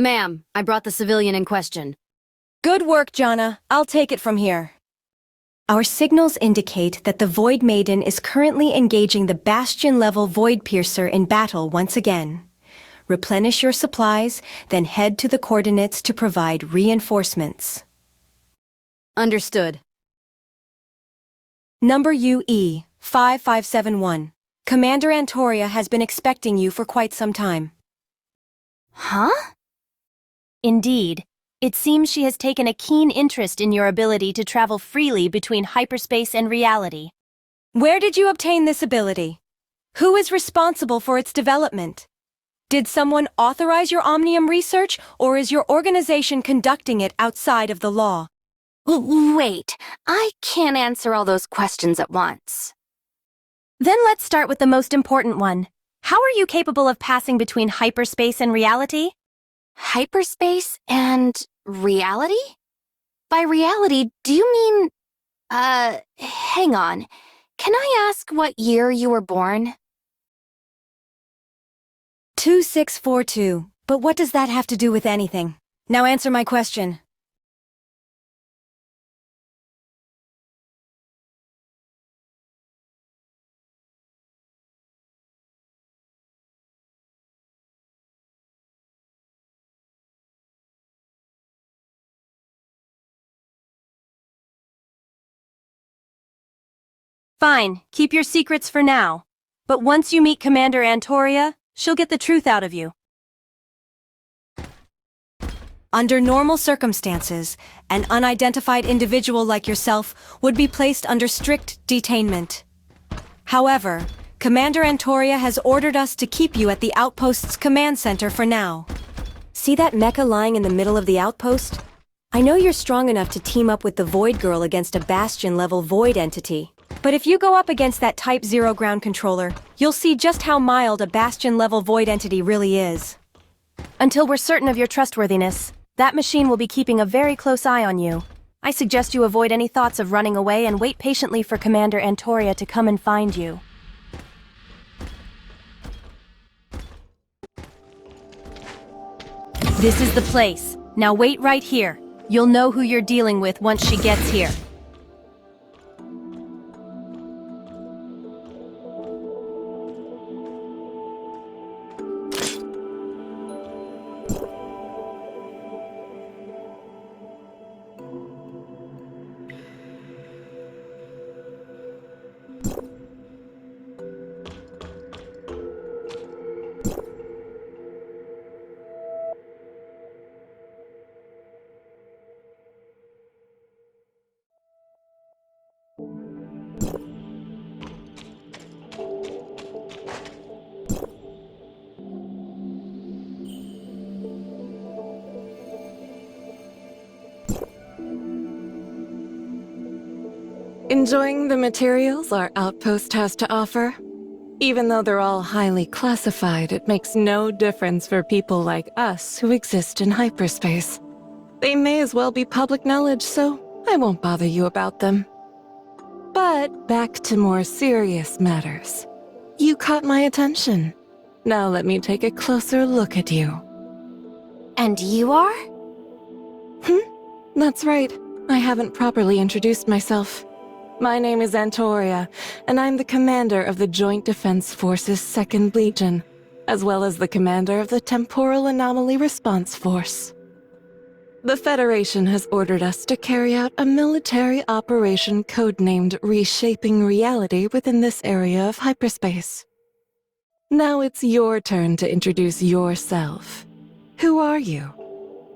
Ma'am, I brought the civilian in question. Good work, Jana. I'll take it from here. Our signals indicate that the Void Maiden is currently engaging the Bastion-level Void Piercer in battle once again. Replenish your supplies, then head to the coordinates to provide reinforcements. Understood. Number UE 5571. Commander Antoria has been expecting you for quite some time. Huh? Indeed. It seems she has taken a keen interest in your ability to travel freely between hyperspace and reality. Where did you obtain this ability? Who is responsible for its development? Did someone authorize your Omnium research, or is your organization conducting it outside of the law? Wait, I can't answer all those questions at once. Then let's start with the most important one. How are you capable of passing between hyperspace and reality? Hyperspace and reality? By reality, do you mean... hang on. Can I ask what year you were born? 2642. But what does that have to do with anything? Now answer my question. Fine, keep your secrets for now. But once you meet Commander Antoria, she'll get the truth out of you. Under normal circumstances, an unidentified individual like yourself would be placed under strict detainment. However, Commander Antoria has ordered us to keep you at the outpost's command center for now. See that mecha lying in the middle of the outpost? I know you're strong enough to team up with the Void Girl against a Bastion-level Void entity. But if you go up against that Type 0 ground controller, you'll see just how mild a Bastion-level Void entity really is. Until we're certain of your trustworthiness, that machine will be keeping a very close eye on you. I suggest you avoid any thoughts of running away and wait patiently for Commander Antoria to come and find you. This is the place. Now wait right here. You'll know who you're dealing with once she gets here. Enjoying the materials our outpost has to offer? Even though they're all highly classified, it makes no difference for people like us who exist in hyperspace. They may as well be public knowledge, so I won't bother you about them. But back to more serious matters. You caught my attention. Now let me take a closer look at you. And you are? That's right. I haven't properly introduced myself. My name is Antoria, and I'm the commander of the Joint Defense Force's 2nd Legion, as well as the commander of the Temporal Anomaly Response Force. The Federation has ordered us to carry out a military operation codenamed Reshaping Reality within this area of hyperspace. Now it's your turn to introduce yourself. Who are you?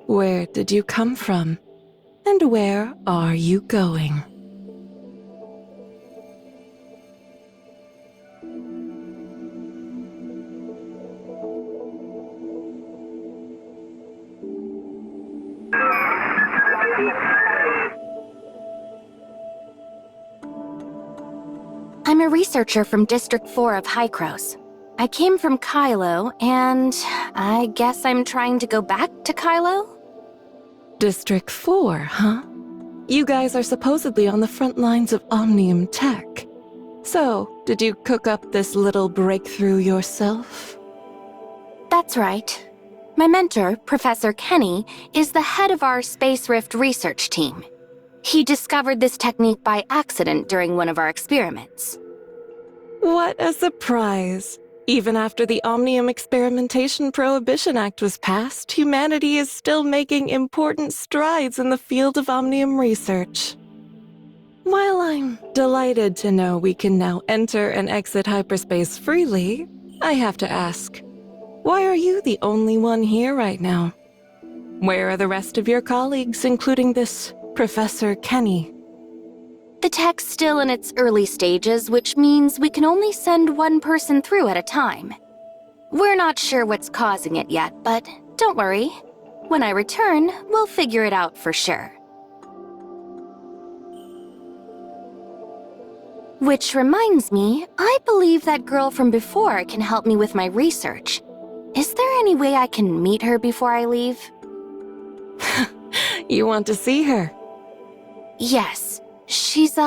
Where did you come from? And where are you going? I'm a researcher from District 4 of Hykros. I came from Kylo, and I guess I'm trying to go back to Kylo? District 4, huh? You guys are supposedly on the front lines of Omnium tech. So, did you cook up this little breakthrough yourself? That's right. My mentor, Professor Kenny, is the head of our Space Rift research team. He discovered this technique by accident during one of our experiments. What a surprise! Even after the Omnium Experimentation Prohibition Act was passed, humanity is still making important strides in the field of Omnium research. While I'm delighted to know we can now enter and exit hyperspace freely, I have to ask, why are you the only one here right now? Where are the rest of your colleagues, including this Professor Kenny? The tech's still in its early stages, which means we can only send one person through at a time. We're not sure what's causing it yet, but don't worry. When I return, we'll figure it out for sure. Which reminds me, I believe that girl from before can help me with my research. Is there any way I can meet her before I leave? You want to see her? Yes. She's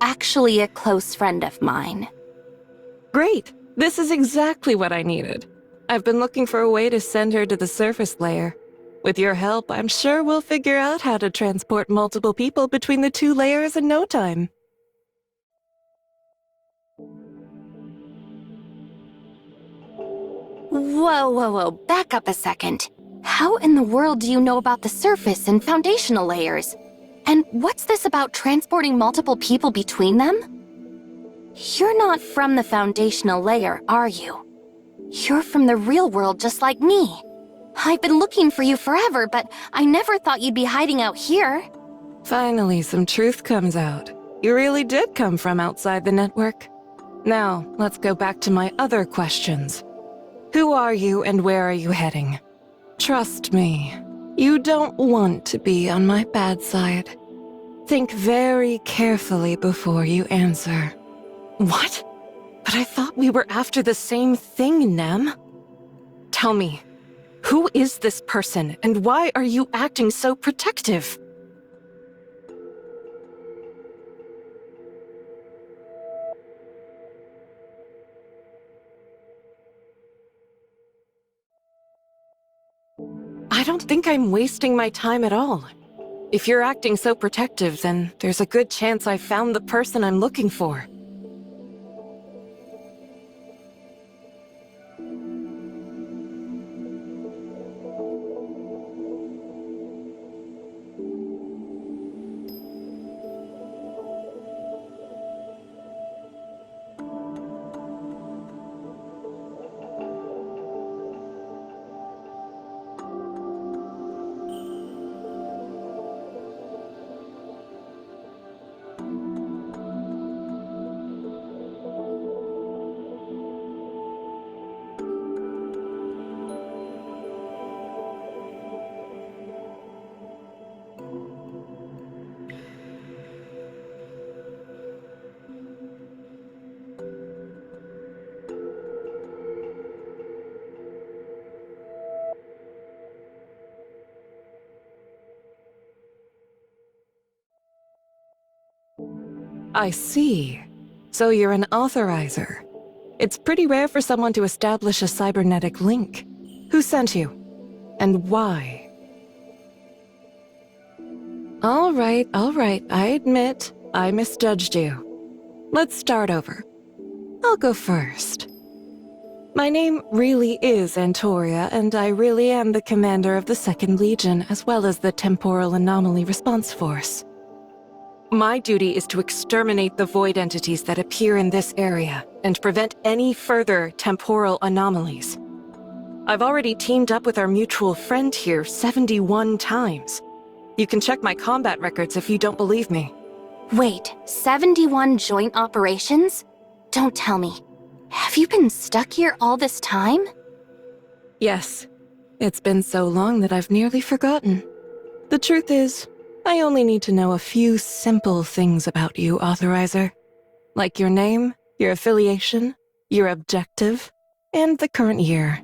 actually a close friend of mine. Great! This is exactly what I needed. I've been looking for a way to send her to the surface layer. With your help, I'm sure we'll figure out how to transport multiple people between the two layers in no time. Whoa, back up a second. How in the world do you know about the surface and foundational layers? And what's this about transporting multiple people between them? You're not from the foundational layer, are you? You're from the real world just like me. I've been looking for you forever, but I never thought you'd be hiding out here. Finally, some truth comes out. You really did come from outside the network. Now, let's go back to my other questions. Who are you and where are you heading? Trust me, you don't want to be on my bad side. Think very carefully before you answer. What? But I thought we were after the same thing, Nem. Tell me, who is this person and why are you acting so protective? I don't think I'm wasting my time at all. If you're acting so protective, then there's a good chance I found the person I'm looking for. I see. So you're an authorizer. It's pretty rare for someone to establish a cybernetic link. Who sent you? And why? All right, I admit, I misjudged you. Let's start over. I'll go first. My name really is Antoria, and I really am the commander of the 2nd Legion, as well as the Temporal Anomaly Response Force. My duty is to exterminate the void entities that appear in this area, and prevent any further temporal anomalies. I've already teamed up with our mutual friend here 71 times. You can check my combat records if you don't believe me. Wait, 71 joint operations? Don't tell me. Have you been stuck here all this time? Yes. It's been so long that I've nearly forgotten. The truth is, I only need to know a few simple things about you, Authorizer. Like your name, your affiliation, your objective, and the current year.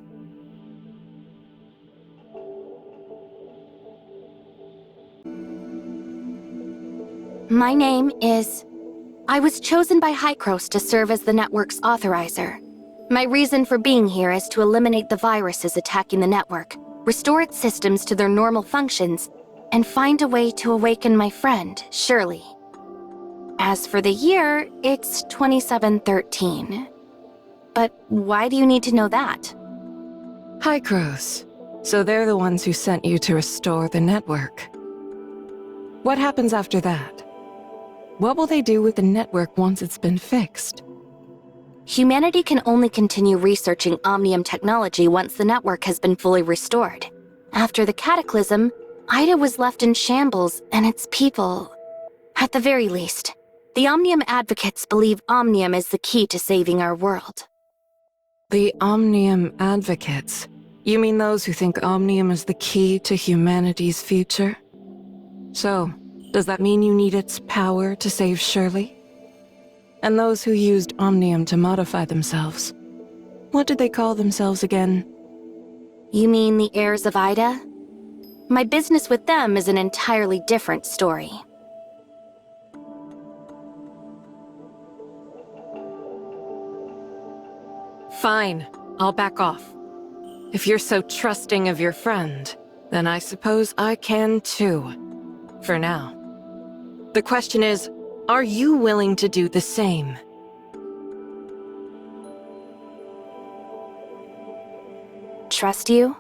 My name is... I was chosen by Hykros to serve as the network's authorizer. My reason for being here is to eliminate the viruses attacking the network, restore its systems to their normal functions, and find a way to awaken my friend, Shirley. As for the year, it's 2713. But why do you need to know that? Hi, Crows. So they're the ones who sent you to restore the network. What happens after that? What will they do with the network once it's been fixed? Humanity can only continue researching Omnium technology once the network has been fully restored. After the cataclysm, Ida was left in shambles, and its people... At the very least, the Omnium advocates believe Omnium is the key to saving our world. The Omnium advocates? You mean those who think Omnium is the key to humanity's future? So, does that mean you need its power to save Shirley? And those who used Omnium to modify themselves? What did they call themselves again? You mean the heirs of Ida? My business with them is an entirely different story. Fine, I'll back off. If you're so trusting of your friend, then I suppose I can too. For now. The question is, are you willing to do the same? Trust you?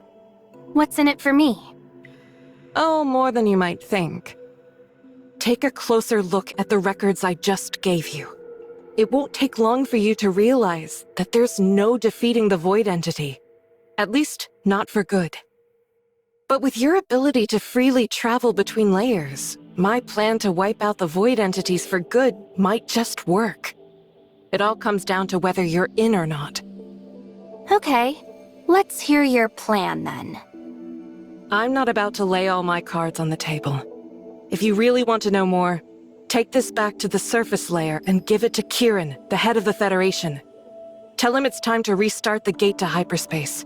What's in it for me? Oh, more than you might think. Take a closer look at the records I just gave you. It won't take long for you to realize that there's no defeating the Void Entity. At least, not for good. But with your ability to freely travel between layers, my plan to wipe out the Void Entities for good might just work. It all comes down to whether you're in or not. Okay, let's hear your plan then. I'm not about to lay all my cards on the table. If you really want to know more, take this back to the surface layer and give it to Kieran, the head of the Federation. Tell him it's time to restart the gate to hyperspace.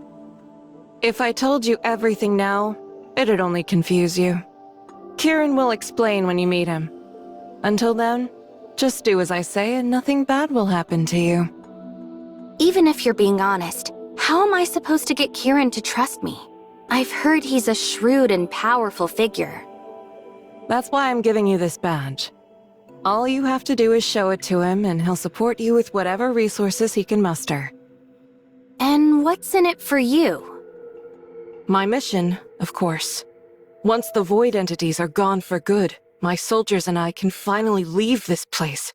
If I told you everything now, it'd only confuse you. Kieran will explain when you meet him. Until then, just do as I say and nothing bad will happen to you. Even if you're being honest, how am I supposed to get Kieran to trust me? I've heard he's a shrewd and powerful figure. That's why I'm giving you this badge. All you have to do is show it to him, and he'll support you with whatever resources he can muster. And what's in it for you? My mission, of course. Once the Void Entities are gone for good, my soldiers and I can finally leave this place.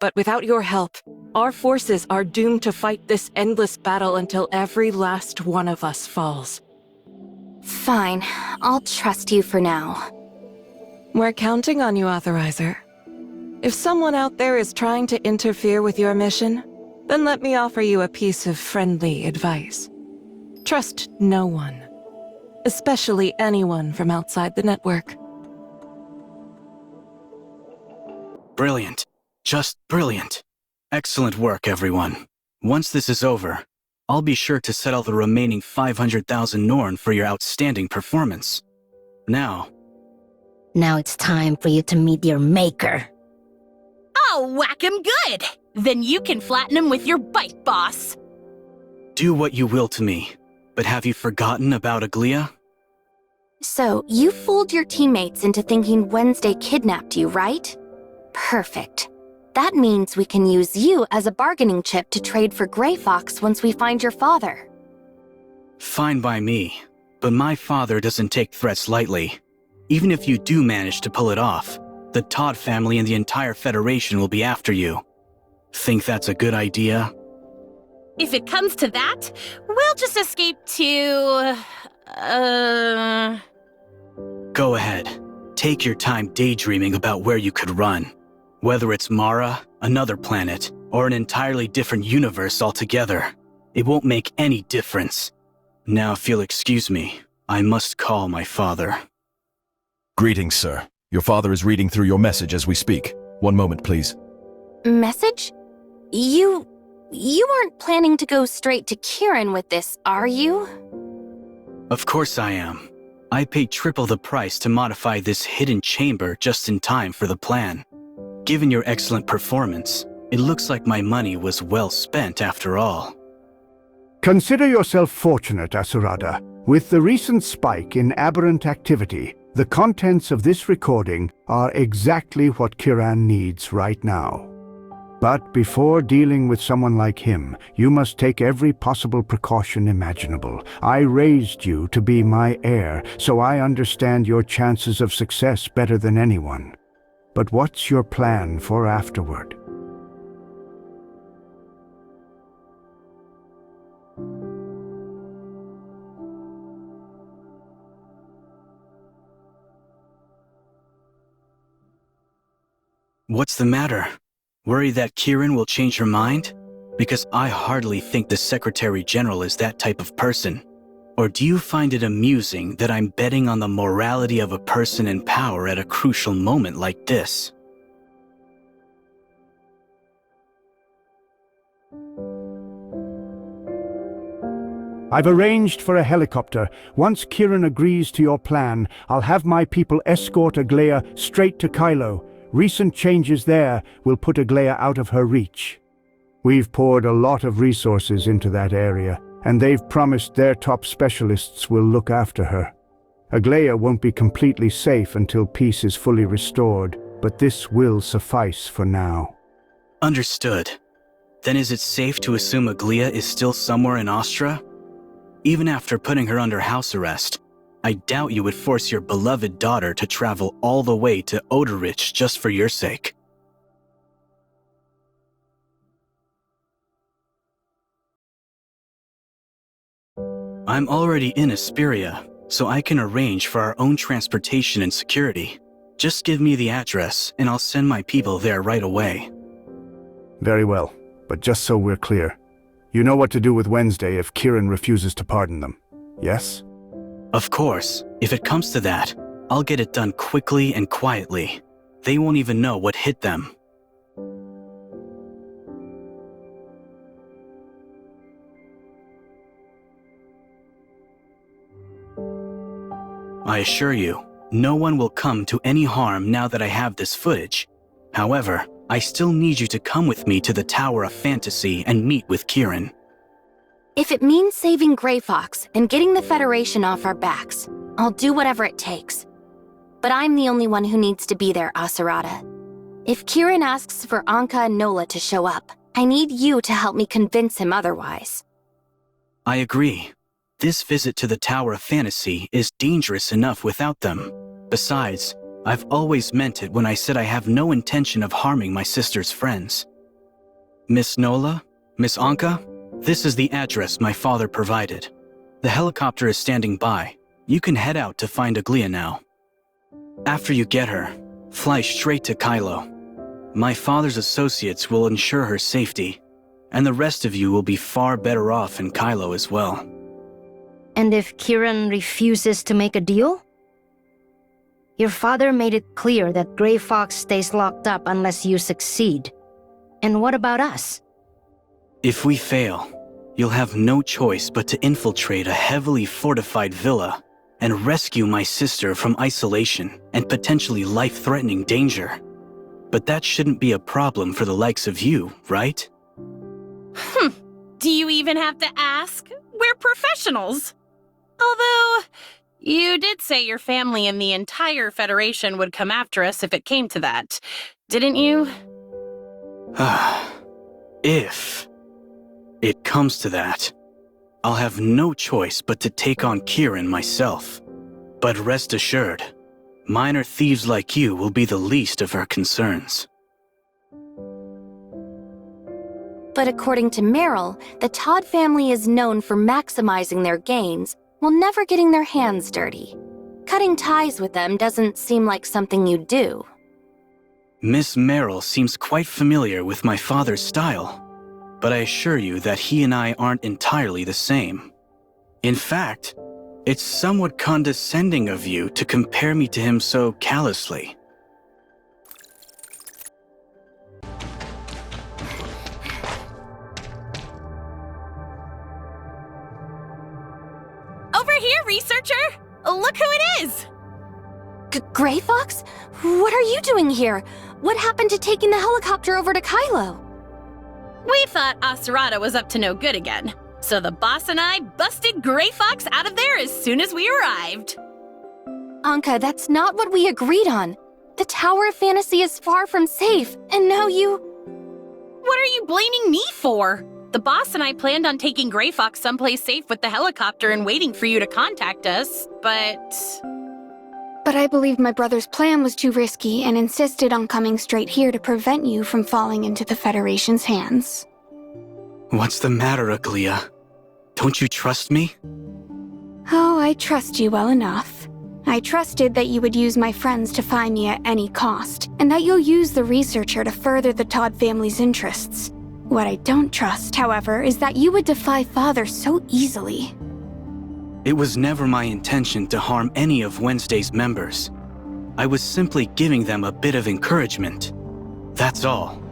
But without your help, our forces are doomed to fight this endless battle until every last one of us falls. Fine, I'll trust you for now. We're counting on you, Authorizer. If someone out there is trying to interfere with your mission, then let me offer you a piece of friendly advice. Trust no one, especially anyone from outside the network. Brilliant. Just brilliant. Excellent work, everyone. Once this is over, I'll be sure to settle the remaining 500,000 Norn for your outstanding performance. Now it's time for you to meet your maker. Oh, whack him good! Then you can flatten him with your bite, boss. do what you will to me, but have you forgotten about Aglia? So, you fooled your teammates into thinking Wednesday kidnapped you, right? Perfect. That means we can use you as a bargaining chip to trade for Grey Fox once we find your father. Fine by me, but my father doesn't take threats lightly. Even if you do manage to pull it off, the Todd family and the entire Federation will be after you. Think that's a good idea? If it comes to that, we'll just escape to... Go ahead. Take your time daydreaming about where you could run. Whether it's Mara, another planet, or an entirely different universe altogether. It won't make any difference. Now, if you'll excuse me, I must call my father. Greetings, sir. Your father is reading through your message as we speak. One moment, please. Message? You aren't planning to go straight to Kieran with this, are you? Of course I am. I paid triple the price to modify this hidden chamber just in time for the plan. Given your excellent performance, it looks like my money was well spent after all. Consider yourself fortunate, Asurada. With the recent spike in aberrant activity, the contents of this recording are exactly what Kiran needs right now. But before dealing with someone like him, you must take every possible precaution imaginable. I raised you to be my heir, so I understand your chances of success better than anyone. But what's your plan for afterward? What's the matter? Worry that Kiran will change her mind? Because I hardly think the Secretary General is that type of person. Or do you find it amusing that I'm betting on the morality of a person in power at a crucial moment like this? I've arranged for a helicopter. Once Kiran agrees to your plan, I'll have my people escort Aglaia straight to Kylo. Recent changes there will put Aglaia out of her reach. We've poured a lot of resources into that area, and they've promised their top specialists will look after her. Aglaia won't be completely safe until peace is fully restored, but this will suffice for now. Understood. Then is it safe to assume Aglaia is still somewhere in Astra? Even after putting her under house arrest, I doubt you would force your beloved daughter to travel all the way to Odorich just for your sake. I'm already in Asperia, so I can arrange for our own transportation and security. Just give me the address, and I'll send my people there right away. Very well, but just so we're clear, you know what to do with Wednesday if Kiran refuses to pardon them, yes? Of course, if it comes to that, I'll get it done quickly and quietly. They won't even know what hit them. I assure you, no one will come to any harm now that I have this footage. However, I still need you to come with me to the Tower of Fantasy and meet with Kiran. If it means saving Grey Fox and getting the Federation off our backs, I'll do whatever it takes. But I'm the only one who needs to be there, Asurada. If Kiran asks for Anka and Nola to show up, I need you to help me convince him otherwise. I agree. This visit to the Tower of Fantasy is dangerous enough without them. Besides, I've always meant it when I said I have no intention of harming my sister's friends. Miss Nola? Miss Anka? This is the address my father provided. The helicopter is standing by. You can head out to find Aglaia now. After you get her, fly straight to Kylo. My father's associates will ensure her safety, and the rest of you will be far better off in Kylo as well. And if Kiran refuses to make a deal? Your father made it clear that Grey Fox stays locked up unless you succeed. And what about us? If we fail, you'll have no choice but to infiltrate a heavily fortified villa and rescue my sister from isolation and potentially life-threatening danger. But that shouldn't be a problem for the likes of you, right? Do you even have to ask? We're professionals. Although, you did say your family and the entire Federation would come after us if it came to that, didn't you? If it comes to that, I'll have no choice but to take on Kiran myself. But rest assured, minor thieves like you will be the least of her concerns. But according to Meryl, the Todd family is known for maximizing their gains while never getting their hands dirty. Cutting ties with them doesn't seem like something you do. Miss Meryl seems quite familiar with my father's style, but I assure you that he and I aren't entirely the same. In fact, it's somewhat condescending of you to compare me to him so callously. Over here, researcher! Look who it is! Grey Fox? What are you doing here? What happened to taking the helicopter over to Kylo? We thought Asurada was up to no good again. So the boss and I busted Gray Fox out of there as soon as we arrived. Anka, that's not what we agreed on. The Tower of Fantasy is far from safe, and now you... What are you blaming me for? The boss and I planned on taking Gray Fox someplace safe with the helicopter and waiting for you to contact us, but... But I believed my brother's plan was too risky and insisted on coming straight here to prevent you from falling into the Federation's hands. What's the matter, Aglia? Don't you trust me? Oh, I trust you well enough. I trusted that you would use my friends to find me at any cost, and that you'll use the researcher to further the Todd family's interests. What I don't trust, however, is that you would defy Father so easily. It was never my intention to harm any of Wednesday's members. I was simply giving them a bit of encouragement. That's all.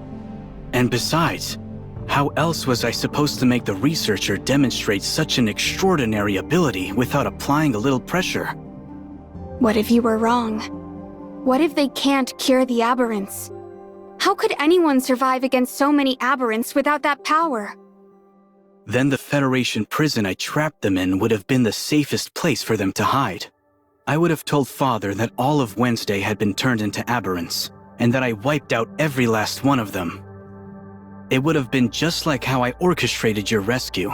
And besides, how else was I supposed to make the researcher demonstrate such an extraordinary ability without applying a little pressure? What if you were wrong? What if they can't cure the aberrants? How could anyone survive against so many aberrants without that power? Then the Federation prison I trapped them in would have been the safest place for them to hide. I would have told Father that all of Wednesday had been turned into aberrants, and that I wiped out every last one of them. It would have been just like how I orchestrated your rescue.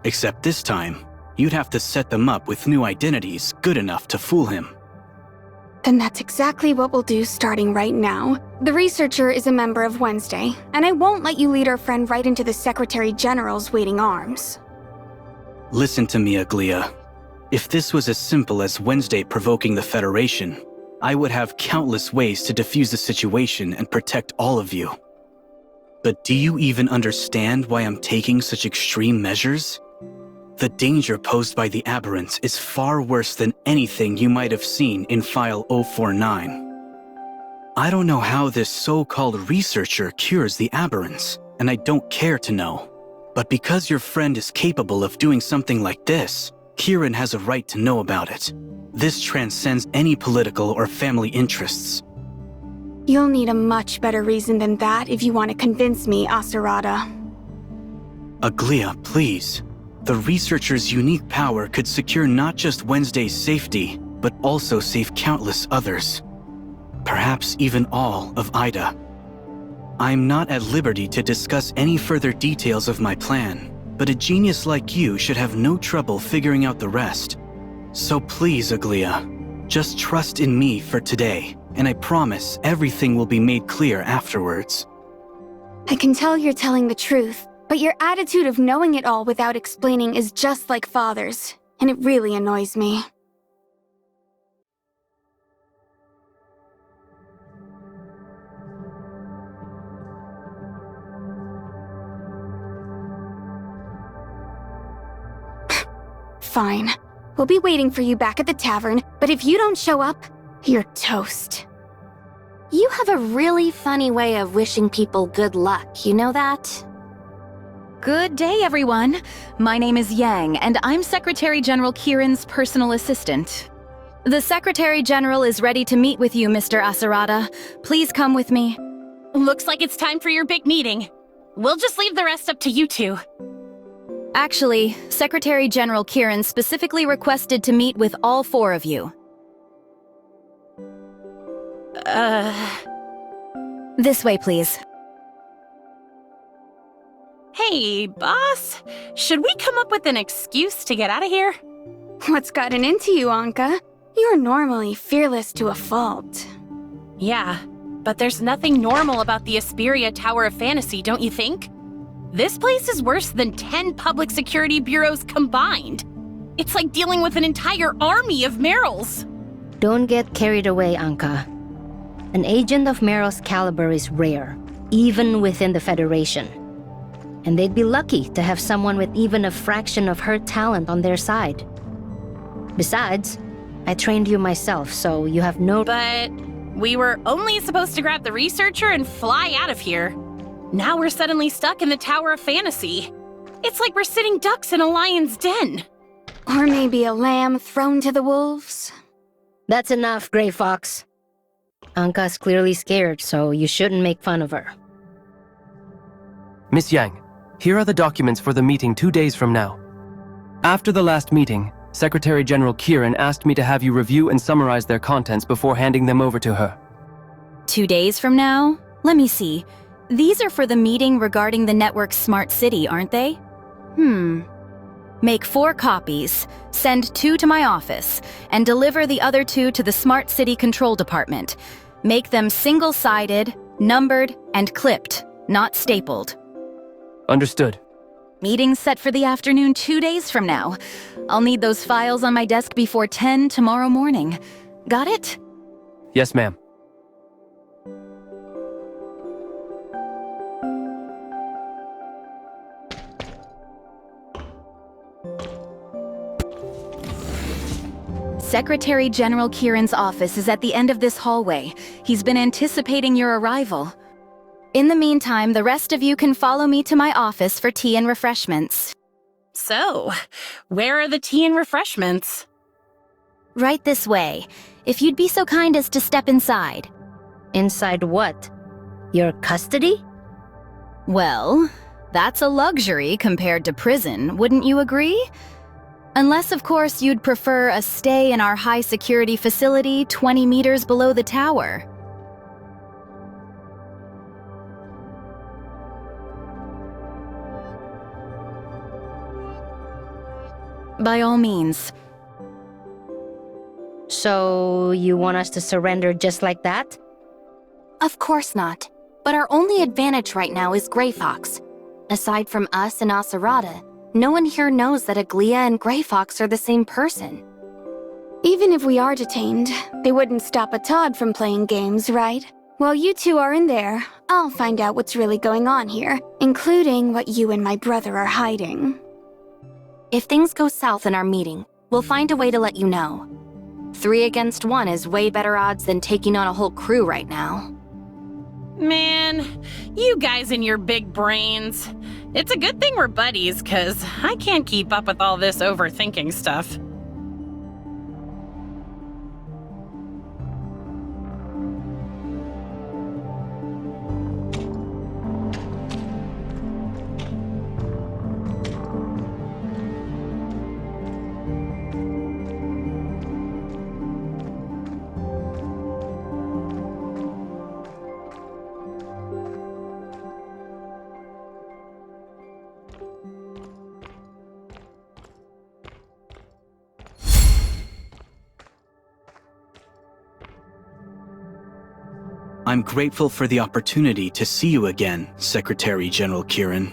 Except this time, you'd have to set them up with new identities good enough to fool him. Then that's exactly what we'll do starting right now. The researcher is a member of Wednesday, and I won't let you lead our friend right into the Secretary General's waiting arms. Listen to me, Aglia. If this was as simple as Wednesday provoking the Federation, I would have countless ways to defuse the situation and protect all of you. But do you even understand why I'm taking such extreme measures? The danger posed by the aberrants is far worse than anything you might have seen in File 049. I don't know how this so-called researcher cures the aberrants, and I don't care to know. But because your friend is capable of doing something like this, Kieran has a right to know about it. This transcends any political or family interests. You'll need a much better reason than that if you want to convince me, Asarada. Aglia, please. The researcher's unique power could secure not just Wednesday's safety, but also save countless others. Perhaps even all of Ida. I'm not at liberty to discuss any further details of my plan, but a genius like you should have no trouble figuring out the rest. So please, Aglia, just trust in me for today, and I promise everything will be made clear afterwards. I can tell you're telling the truth, but your attitude of knowing it all without explaining is just like Father's, and it really annoys me. Fine. We'll be waiting for you back at the tavern, but if you don't show up, you're toast. You have a really funny way of wishing people good luck, you know that? Good day, everyone. My name is Yang, and I'm Secretary General Kieran's personal assistant. The Secretary General is ready to meet with you, Mr. Asarada. Please come with me. Looks like it's time for your big meeting. We'll just leave the rest up to you two. Actually, Secretary General Kieran specifically requested to meet with all four of you. This way, please. Hey, boss. Should we come up with an excuse to get out of here? What's gotten into you, Anka? You're normally fearless to a fault. Yeah, but there's nothing normal about the Asperia Tower of Fantasy, don't you think? This place is worse than 10 public security bureaus combined. It's like dealing with an entire army of Merrills. Don't get carried away, Anka. An agent of Meryl's caliber is rare, even within the Federation. And they'd be lucky to have someone with even a fraction of her talent on their side. Besides, I trained you myself, so you have no— But we were only supposed to grab the researcher and fly out of here. Now we're suddenly stuck in the Tower of Fantasy. It's like we're sitting ducks in a lion's den. Or maybe a lamb thrown to the wolves. That's enough, Gray Fox. Anka's clearly scared, so you shouldn't make fun of her. Miss Yang, Here are the documents for the meeting 2 days from now. After the last meeting, Secretary General Kieran asked me to have you review and summarize their contents before handing them over to her. 2 days from now? Let me see. These are for the meeting regarding the network's smart city, aren't they? Make 4 copies, send 2 to my office, and deliver the other 2 to the Smart City Control Department. Make them single-sided, numbered, and clipped, not stapled. Understood. Meeting's set for the afternoon 2 days from now. I'll need those files on my desk before 10 tomorrow morning. Got it? Yes, ma'am. Secretary General Kieran's office is at the end of this hallway. He's been anticipating your arrival. In the meantime, the rest of you can follow me to my office for tea and refreshments. So, where are the tea and refreshments? Right this way. If you'd be so kind as to step inside. Inside what? Your custody? Well, that's a luxury compared to prison, wouldn't you agree? Unless, of course, you'd prefer a stay in our high-security facility 20 meters below the tower. By all means. So, you want us to surrender just like that? Of course not. But our only advantage right now is Grey Fox. Aside from us and Aserada, no one here knows that Aglia and Grey Fox are the same person. Even if we are detained, they wouldn't stop a Todd from playing games, right? While you two are in there, I'll find out what's really going on here, including what you and my brother are hiding. If things go south in our meeting, we'll find a way to let you know. 3 against 1 is way better odds than taking on a whole crew right now. Man, you guys and your big brains. It's a good thing we're buddies, 'cause I can't keep up with all this overthinking stuff. I'm grateful for the opportunity to see you again, Secretary General Kieran.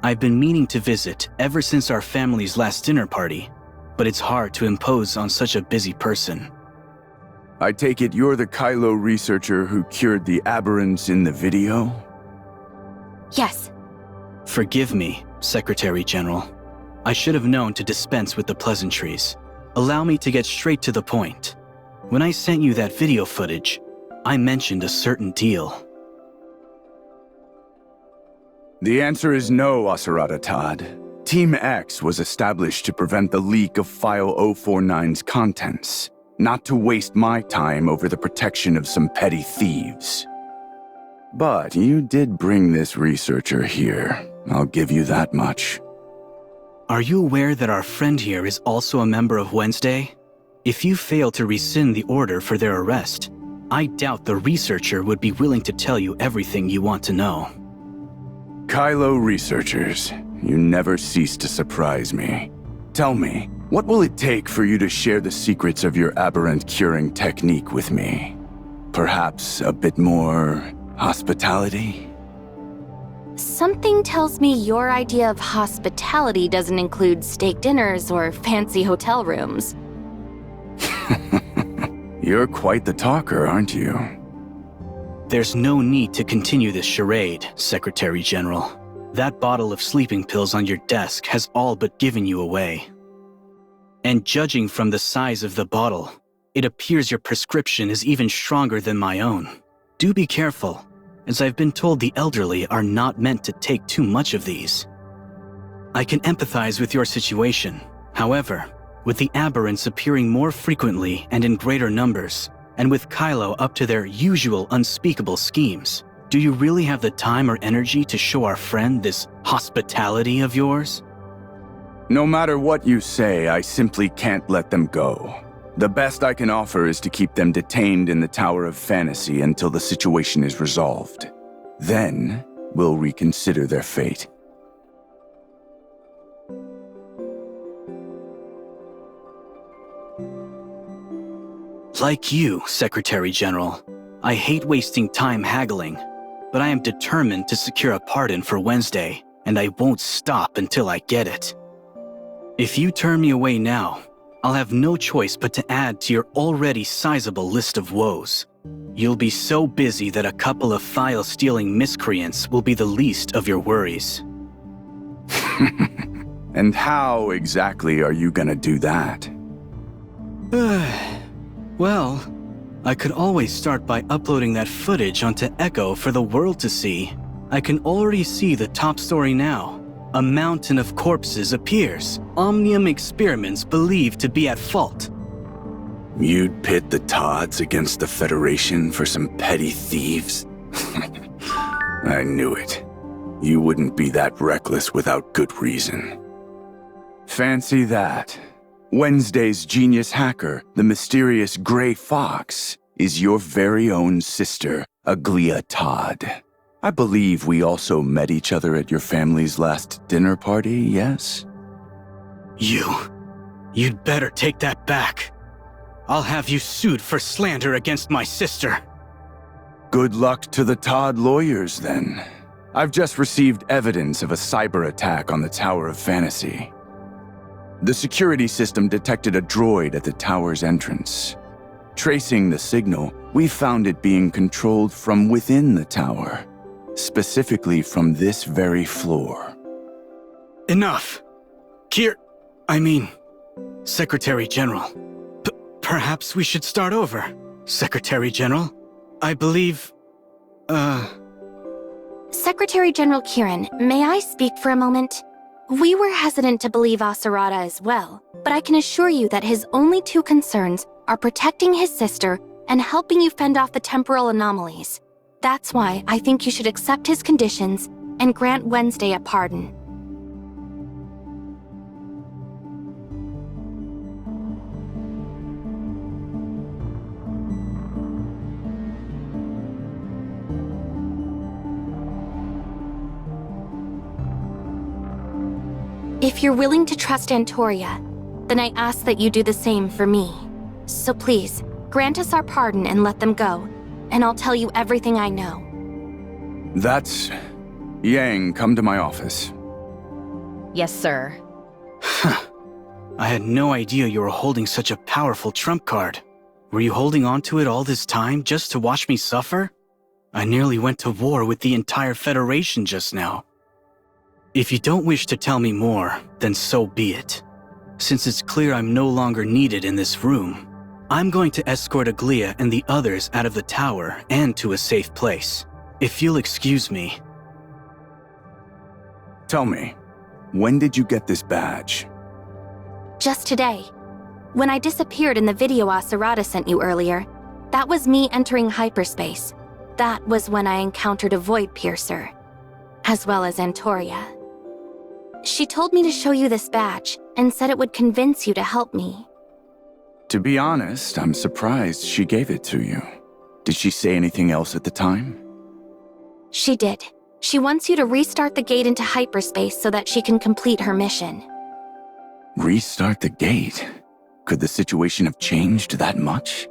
I've been meaning to visit ever since our family's last dinner party, but it's hard to impose on such a busy person. I take it you're the Kylo researcher who cured the aberrants in the video? Yes. Forgive me, Secretary General. I should have known to dispense with the pleasantries. Allow me to get straight to the point. When I sent you that video footage, I mentioned a certain deal. The answer is no, Aserada Todd. Team X was established to prevent the leak of File 049's contents, not to waste my time over the protection of some petty thieves. But you did bring this researcher here. I'll give you that much. Are you aware that our friend here is also a member of Wednesday? If you fail to rescind the order for their arrest, I doubt the researcher would be willing to tell you everything you want to know. Kylo researchers, you never cease to surprise me. Tell me, what will it take for you to share the secrets of your aberrant curing technique with me? Perhaps a bit more hospitality? Something tells me your idea of hospitality doesn't include steak dinners or fancy hotel rooms. You're quite the talker, aren't you? There's no need to continue this charade, Secretary General. That bottle of sleeping pills on your desk has all but given you away. And judging from the size of the bottle, it appears your prescription is even stronger than my own. Do be careful, as I've been told the elderly are not meant to take too much of these. I can empathize with your situation. However, with the aberrants appearing more frequently and in greater numbers, and with Kylo up to their usual unspeakable schemes, Do you really have the time or energy to show our friend this hospitality of yours? No matter what you say, I simply can't let them go. The best I can offer is to keep them detained in the Tower of Fantasy until the situation is resolved. Then, we'll reconsider their fate. Like you, Secretary General, I hate wasting time haggling, but I am determined to secure a pardon for Wednesday, and I won't stop until I get it. If you turn me away now, I'll have no choice but to add to your already sizable list of woes. You'll be so busy that a couple of file-stealing miscreants will be the least of your worries. And how exactly are you gonna do that? Well, I could always start by uploading that footage onto Echo for the world to see. I can already see the top story now. A mountain of corpses appears. Omnium experiments believed to be at fault. You'd pit the Todds against the Federation for some petty thieves? I knew it. You wouldn't be that reckless without good reason. Fancy that. Wednesday's genius hacker, the mysterious Gray Fox, is your very own sister, Aglia Todd. I believe we also met each other at your family's last dinner party, yes? You'd better take that back. I'll have you sued for slander against my sister. Good luck to the Todd lawyers, then. I've just received evidence of a cyber attack on the Tower of Fantasy. The security system detected a droid at the tower's entrance. Tracing the signal, we found it being controlled from within the tower, specifically from this very floor. Enough! Secretary General. Perhaps we should start over, Secretary General. I believe, Secretary General Kieran, may I speak for a moment? We were hesitant to believe Asarada as well, but I can assure you that his only two concerns are protecting his sister and helping you fend off the temporal anomalies. That's why I think you should accept his conditions and grant Wednesday a pardon. If you're willing to trust Antoria, then I ask that you do the same for me. So please, grant us our pardon and let them go, and I'll tell you everything I know. That's... Yang, come to my office. Yes, sir. I had no idea you were holding such a powerful trump card. Were you holding on to it all this time just to watch me suffer? I nearly went to war with the entire Federation just now. If you don't wish to tell me more, then so be it. Since it's clear I'm no longer needed in this room, I'm going to escort Aglia and the others out of the tower and to a safe place. If you'll excuse me. Tell me, when did you get this badge? Just today. When I disappeared in the video Asarada sent you earlier, that was me entering hyperspace. That was when I encountered a Void Piercer, as well as Antoria. She told me to show you this badge, and said it would convince you to help me. To be honest, I'm surprised she gave it to you. Did she say anything else at the time? She did. She wants you to restart the gate into hyperspace so that she can complete her mission. Restart the gate? Could the situation have changed that much?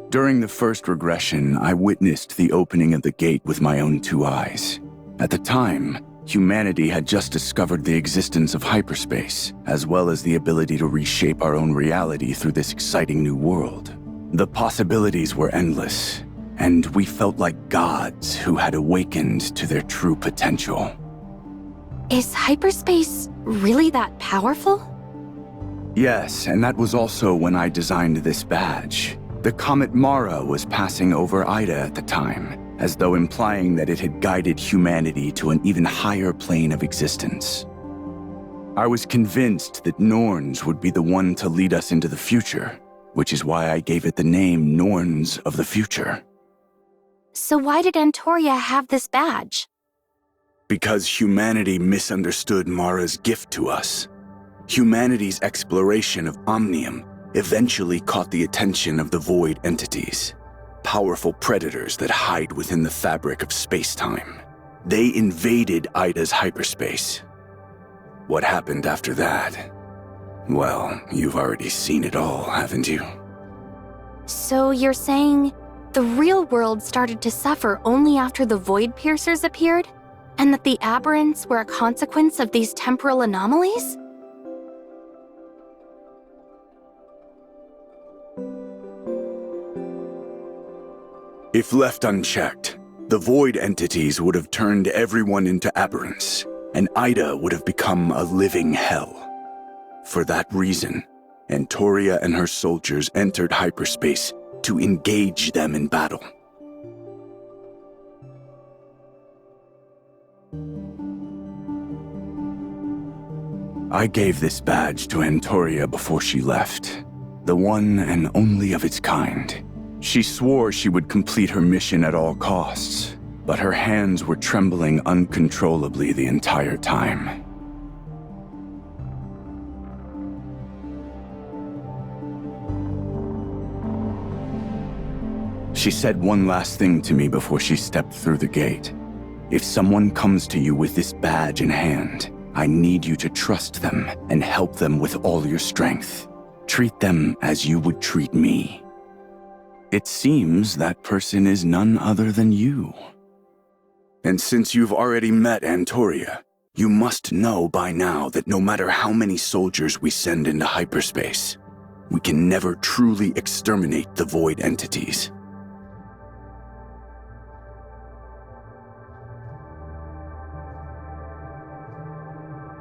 During the first regression, I witnessed the opening of the gate with my own two eyes. At the time, humanity had just discovered the existence of hyperspace, as well as the ability to reshape our own reality through this exciting new world. The possibilities were endless, and we felt like gods who had awakened to their true potential. Is hyperspace really that powerful? Yes, and that was also when I designed this badge. The comet Mara was passing over Ida at the time, as though implying that it had guided humanity to an even higher plane of existence. I was convinced that Norns would be the one to lead us into the future, which is why I gave it the name Norns of the Future. So why did Antoria have this badge? Because humanity misunderstood Mara's gift to us. Humanity's exploration of Omnium eventually caught the attention of the Void entities, powerful predators that hide within the fabric of space-time. They invaded Ida's hyperspace. What happened after that? Well, you've already seen it all, haven't you? So you're saying the real world started to suffer only after the Void Piercers appeared? And that the aberrants were a consequence of these temporal anomalies? If left unchecked, the Void entities would have turned everyone into aberrants, and Ida would have become a living hell. For that reason, Antoria and her soldiers entered hyperspace to engage them in battle. I gave this badge to Antoria before she left, the one and only of its kind. She swore she would complete her mission at all costs, but her hands were trembling uncontrollably the entire time. She said one last thing to me before she stepped through the gate. If someone comes to you with this badge in hand, I need you to trust them and help them with all your strength. Treat them as you would treat me. It seems that person is none other than you. And since you've already met Antoria, you must know by now that no matter how many soldiers we send into hyperspace, we can never truly exterminate the Void entities.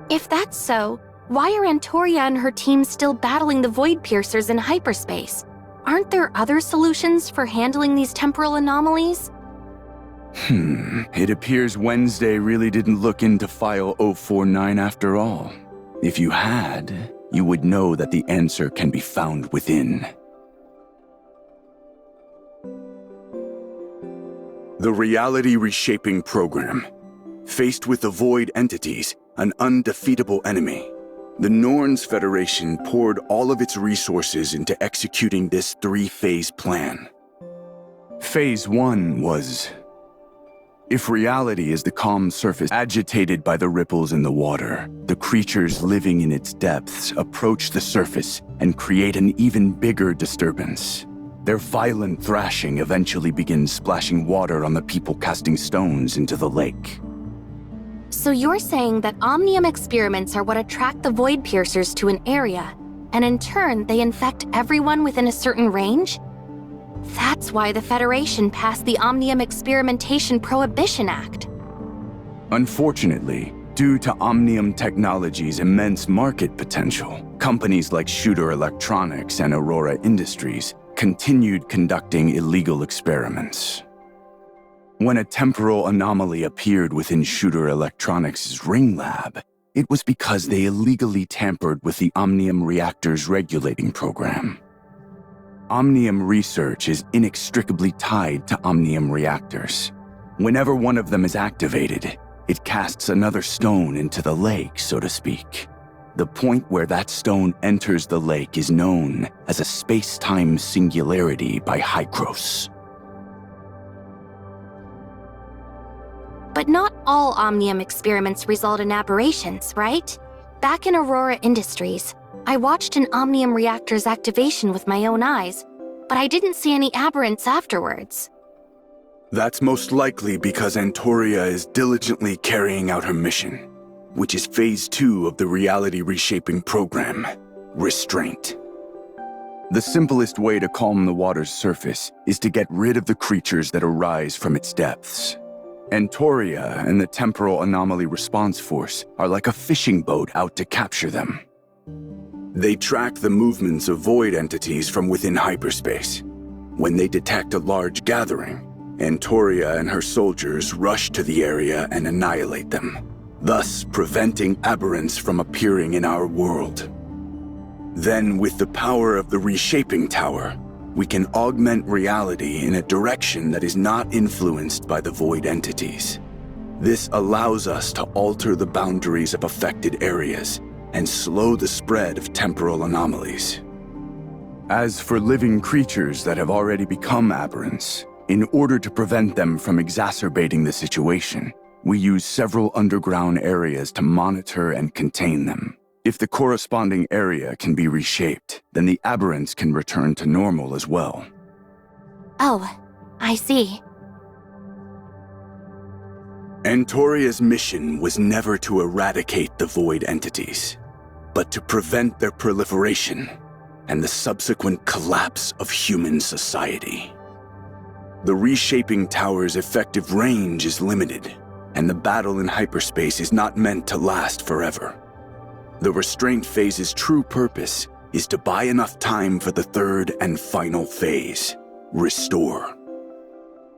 If that's so, why are Antoria and her team still battling the Void Piercers in hyperspace? Aren't there other solutions for handling these temporal anomalies? It appears Wednesday really didn't look into File 049 after all. If you had, you would know that the answer can be found within. The Reality Reshaping Program. Faced with the Void entities, an undefeatable enemy, the Norns Federation poured all of its resources into executing this three-phase plan. Phase 1 was... If reality is the calm surface agitated by the ripples in the water, the creatures living in its depths approach the surface and create an even bigger disturbance. Their violent thrashing eventually begins splashing water on the people casting stones into the lake. So you're saying that Omnium experiments are what attract the Void Piercers to an area, and in turn they infect everyone within a certain range? That's why the Federation passed the Omnium Experimentation Prohibition Act. Unfortunately, due to Omnium Technology's immense market potential, companies like Shooter Electronics and Aurora Industries continued conducting illegal experiments. When a temporal anomaly appeared within Shooter Electronics' Ring Lab, it was because they illegally tampered with the Omnium Reactor's regulating program. Omnium research is inextricably tied to Omnium reactors. Whenever one of them is activated, it casts another stone into the lake, so to speak. The point where that stone enters the lake is known as a space-time singularity by Hykros. But not all Omnium experiments result in aberrations, right? Back in Aurora Industries, I watched an Omnium reactor's activation with my own eyes, but I didn't see any aberrants afterwards. That's most likely because Antoria is diligently carrying out her mission, which is Phase 2 of the Reality Reshaping Program, Restraint. The simplest way to calm the water's surface is to get rid of the creatures that arise from its depths. Antoria and the Temporal Anomaly Response Force are like a fishing boat out to capture them. They track the movements of void entities from within hyperspace. When they detect a large gathering, Antoria and her soldiers rush to the area and annihilate them, thus preventing aberrants from appearing in our world. Then, with the power of the Reshaping Tower, we can augment reality in a direction that is not influenced by the void entities. This allows us to alter the boundaries of affected areas and slow the spread of temporal anomalies. As for living creatures that have already become aberrants, in order to prevent them from exacerbating the situation, we use several underground areas to monitor and contain them. If the corresponding area can be reshaped, then the aberrants can return to normal as well. Oh, I see. Antoria's mission was never to eradicate the void entities, but to prevent their proliferation and the subsequent collapse of human society. The reshaping tower's effective range is limited, and the battle in hyperspace is not meant to last forever. The restraint phase's true purpose is to buy enough time for the third and final phase, restore.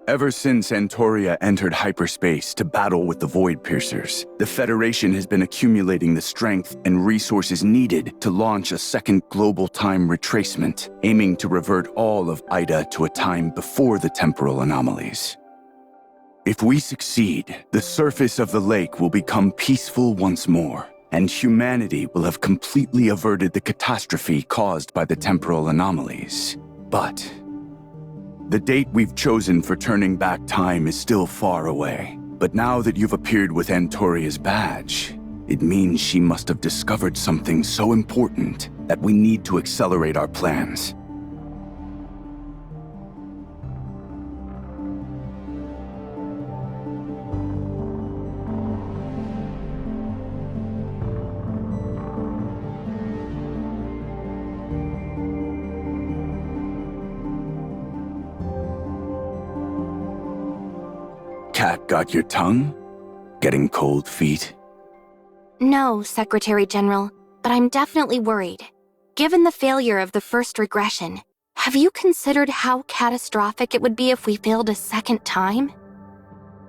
Ever since Antoria entered hyperspace to battle with the Void Piercers, the Federation has been accumulating the strength and resources needed to launch a second global time retracement, aiming to revert all of Ida to a time before the temporal anomalies. If we succeed, the surface of the lake will become peaceful once more, and humanity will have completely averted the catastrophe caused by the temporal anomalies. But the date we've chosen for turning back time is still far away. But now that you've appeared with Antoria's badge, it means she must have discovered something so important that we need to accelerate our plans. Cat got your tongue? Getting cold feet? No, Secretary General, but I'm definitely worried. Given the failure of the first regression, have you considered how catastrophic it would be if we failed a second time?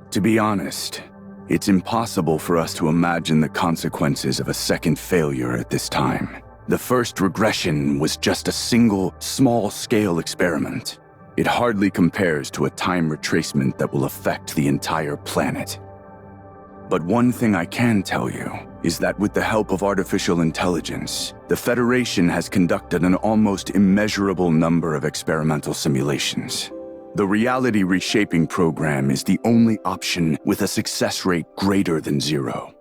To be honest, it's impossible for us to imagine the consequences of a second failure at this time. The first regression was just a single, small-scale experiment. It hardly compares to a time retracement that will affect the entire planet. But one thing I can tell you is that with the help of artificial intelligence, the Federation has conducted an almost immeasurable number of experimental simulations. The reality reshaping program is the only option with a success rate greater than 0.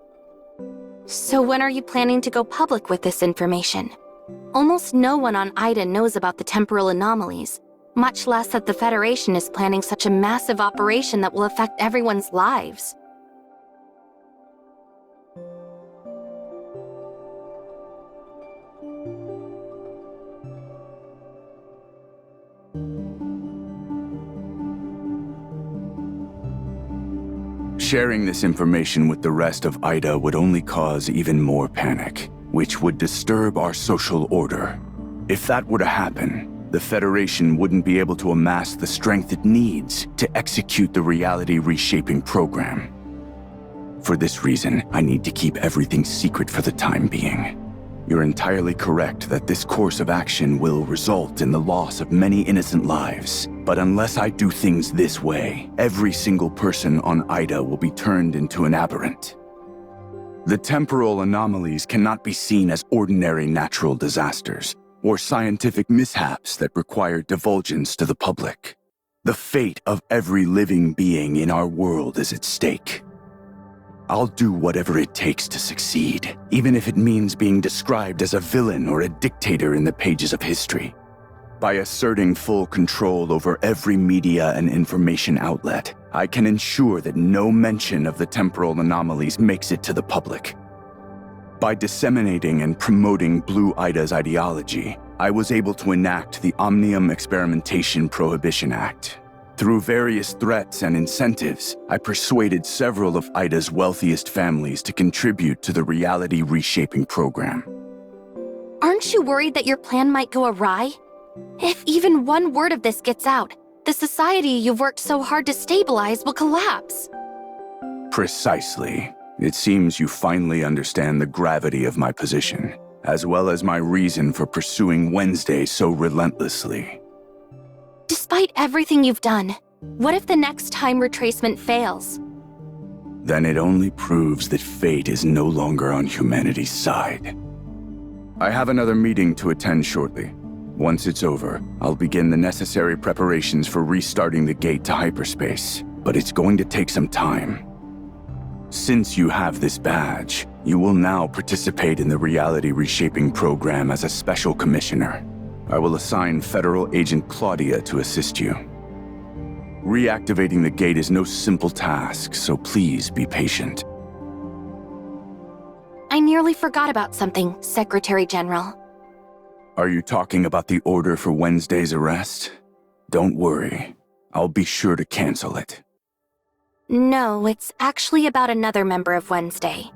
So when are you planning to go public with this information? Almost no one on Ida knows about the temporal anomalies, much less that the Federation is planning such a massive operation that will affect everyone's lives. Sharing this information with the rest of Ida would only cause even more panic, which would disturb our social order. If that were to happen, the Federation wouldn't be able to amass the strength it needs to execute the reality reshaping program. For this reason, I need to keep everything secret for the time being. You're entirely correct that this course of action will result in the loss of many innocent lives. But unless I do things this way, every single person on Ida will be turned into an aberrant. The temporal anomalies cannot be seen as ordinary natural disasters or scientific mishaps that require divulgence to the public. The fate of every living being in our world is at stake. I'll do whatever it takes to succeed, even if it means being described as a villain or a dictator in the pages of history. By asserting full control over every media and information outlet, I can ensure that no mention of the temporal anomalies makes it to the public. By disseminating and promoting Blue Ida's ideology, I was able to enact the Omnium Experimentation Prohibition Act. Through various threats and incentives, I persuaded several of Ida's wealthiest families to contribute to the reality reshaping program. Aren't you worried that your plan might go awry? If even one word of this gets out, the society you've worked so hard to stabilize will collapse. Precisely. It seems you finally understand the gravity of my position, as well as my reason for pursuing Wednesday so relentlessly. Despite everything you've done, what if the next time retracement fails? Then it only proves that fate is no longer on humanity's side. I have another meeting to attend shortly. Once it's over, I'll begin the necessary preparations for restarting the gate to hyperspace, but it's going to take some time. Since you have this badge, you will now participate in the reality reshaping program as a special commissioner. I will assign Federal Agent Claudia to assist you. Reactivating the gate is no simple task, so please be patient. I nearly forgot about something, Secretary General. Are you talking about the order for Wednesday's arrest? Don't worry, I'll be sure to cancel it. No, it's actually about another member of Wednesday.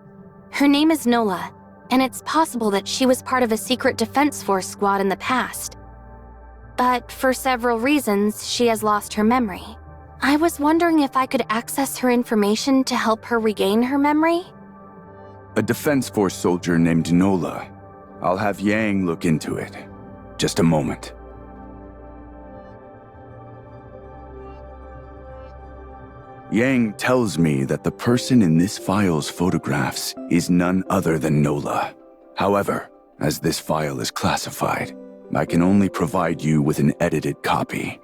Her name is Nola, and it's possible that she was part of a secret defense force squad in the past. But for several reasons, she has lost her memory. I was wondering if I could access her information to help her regain her memory? A defense force soldier named Nola. I'll have Yang look into it. Just a moment. Yang tells me that the person in this file's photographs is none other than Nola. However, as this file is classified, I can only provide you with an edited copy.